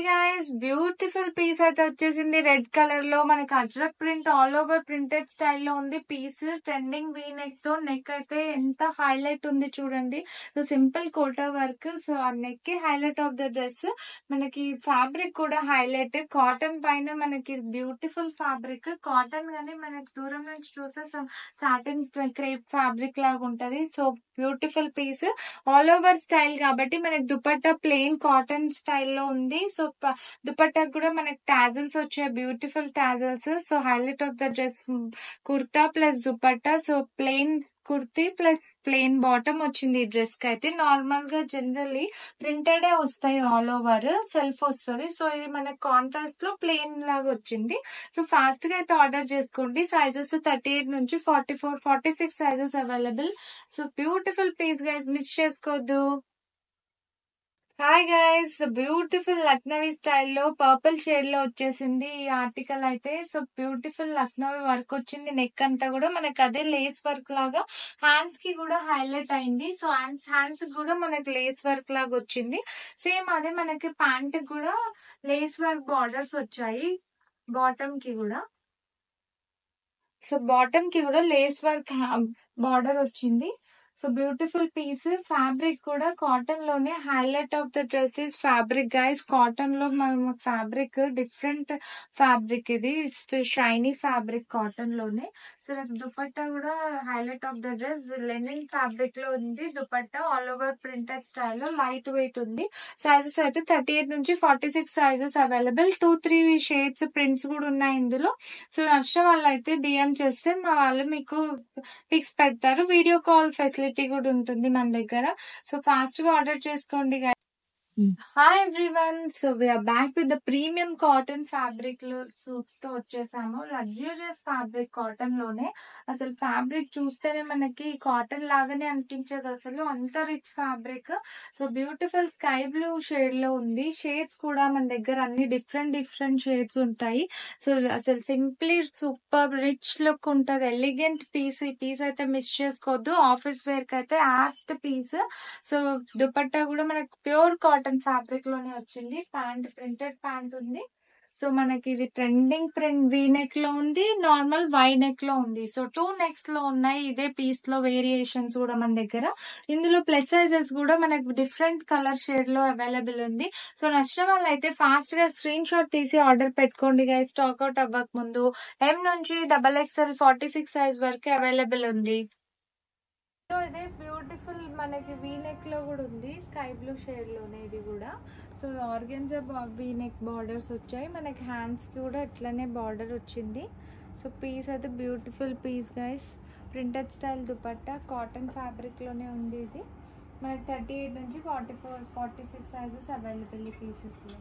guys beautiful piece అయితే వచ్చేసింది red colour లో మనకి ajrak print all over printed స్టైల్లో ఉంది పీస్ ట్రెండింగ్ వీ నెక్ తో నెక్ అయితే ఎంత హైలైట్ ఉంది చూడండి so simple Kota work so ఆ నెక్ కి హైలైట్ ఆఫ్ ద డ్రెస్ మనకి ఫ్యాబ్రిక్ కూడా హైలైట్ కాటన్ పైన మనకి బ్యూటిఫుల్ ఫ్యాబ్రిక్ కాటన్ గానీ మనకి దూరం నుంచి చూస్తే సాటిన్ క్రేప్ ఫ్యాబ్రిక్ లాగా ఉంటది so beautiful piece all over style కాబట్టి మనకి దుపట్టా ప్లెయిన్ కాటన్ స్టైల్లో ఉంది సో దుపట్టా కూడా మనకి టాజల్స్ వచ్చాయి beautiful tassels so highlight of the dress kurta plus dupatta so plain kurti plus plain bottom వచ్చింది ఈ డ్రెస్ కి అయితే నార్మల్ గా జనరల్లీ ప్రింటెడ్ వస్తాయి ఆల్ ఓవర్ సెల్ఫ్ వస్తుంది సో ఇది మనకి కాంట్రాస్ట్ లో ప్లెయిన్ లాగా వచ్చింది సో ఫాస్ట్ గా అయితే ఆర్డర్ చేసుకోండి సైజెస్ 38 నుంచి 44 46 sizes available so beautiful piece guys miss చేసుకోవద్దు హాయ్ గైస్ బ్యూటిఫుల్ లక్నవీ స్టైల్లో పర్పుల్ షేడ్ లో వచ్చేసింది ఈ ఆర్టికల్ అయితే సో బ్యూటిఫుల్ లక్నవీ వర్క్ వచ్చింది నెక్ అంతా కూడా మనకి అదే లేస్ వర్క్ లాగా హ్యాండ్స్ కి కూడా హైలైట్ అయింది సో హ్యాండ్స్ కూడా మనకి లేస్ వర్క్ లాగా వచ్చింది సేమ్ అదే మనకి ప్యాంట్ కూడా లేస్ వర్క్ బార్డర్స్ వచ్చాయి బాటమ్ కి కూడా సో బాటమ్ కి కూడా లేస్ వర్క్ బార్డర్ వచ్చింది సో బ్యూటిఫుల్ పీస్ ఫ్యాబ్రిక్ కూడా కాటన్ లోనే highlight of the dress fabric guys cotton లో మనం ఫ్యాబ్రిక్ డిఫరెంట్ ఫ్యాబ్రిక్ ఇది షైనీ ఫ్యాబ్రిక్ కాటన్ లోనే సో దుపట్టా కూడా highlight of the dress linen fabric లో ఉంది dupatta all over printed style లో లైట్ వెయిట్ ఉంది సైజెస్ అయితే 38 నుంచి 46 సైజెస్ అవైలబుల్ 2-3 షేడ్స్ ప్రింట్స్ కూడా ఉన్నాయి ఇందులో సో నచ్చిన వాళ్ళు అయితే డిఎం చేస్తే మా వాళ్ళు మీకు పిక్స్ పెడతారు వీడియో కాల్ ఫెసిలిటీ కూడా ఉంటుంది మన దగ్గర సో ఫాస్ట్ గా ఆర్డర్ చేసుకోండి hi everyone so we are back with the premium cotton fabric లో సూట్స్ తో వచ్చేసాము లగ్జూరియస్ ఫ్యాబ్రిక్ కాటన్ లోనే అసలు ఫ్యాబ్రిక్ చూస్తేనే మనకి కాటన్ లాగానే అనిపించదు అసలు అంత rich fabric so beautiful sky blue shade లో ఉంది షేడ్స్ కూడా మన దగ్గర అన్ని డిఫరెంట్ షేడ్స్ ఉంటాయి సో అసలు సింప్లీ సూపర్ రిచ్ లుక్ ఉంటది ఎలిగెంట్ పీస్ ఈ పీస్ అయితే మిస్ చేసుకోవద్దు ఆఫీస్ వేర్ కి అయితే యాప్ట్ పీస్ సో దుపట్టా కూడా మనకి ప్యూర్ కాటన్ ఫ్యాబ్రిక్ లోనే వచ్చింది ప్యాంట్ ప్రింటెడ్ ప్యాంట్ ఉంది సో మనకి ఇది ట్రెండింగ్ ప్రింట్ వీ నెక్ లో ఉంది నార్మల్ వై నెక్ లో ఉంది సో 2 నెక్స్ లో ఉన్నాయి ఇదే పీస్ లో వేరియేషన్స్ కూడా మన దగ్గర ఇందులో ప్లస్ సైజెస్ కూడా మనకి డిఫరెంట్ కలర్ షేడ్ లో అవైలబుల్ ఉంది సో నచ్చిన వాళ్ళు అయితే ఫాస్ట్ గా స్క్రీన్ షాట్ తీసి ఆర్డర్ పెట్టుకోండి గైస్ స్టాక్ అవుట్ అవ్వక ముందు M నుంచి XXL 46 సైజ్ వరకు అవైలబుల్ ఉంది సో ఇదే బ్యూటిఫుల్ మనకి వీ నెక్ లో కూడా ఉంది స్కై బ్లూ షేడ్ లోనే ఇది కూడా so organza V neck borders వచ్చాయి మనకి హ్యాండ్స్ కి కూడా ఇట్లానే బార్డర్ వచ్చింది సో పీస్ అయితే beautiful piece guys printed style dupatta cotton fabric లోనే ఉంది ఇది మనకి 38 నుంచి 46 సైజెస్ అవైలబుల్ ఈ పీసెస్ లో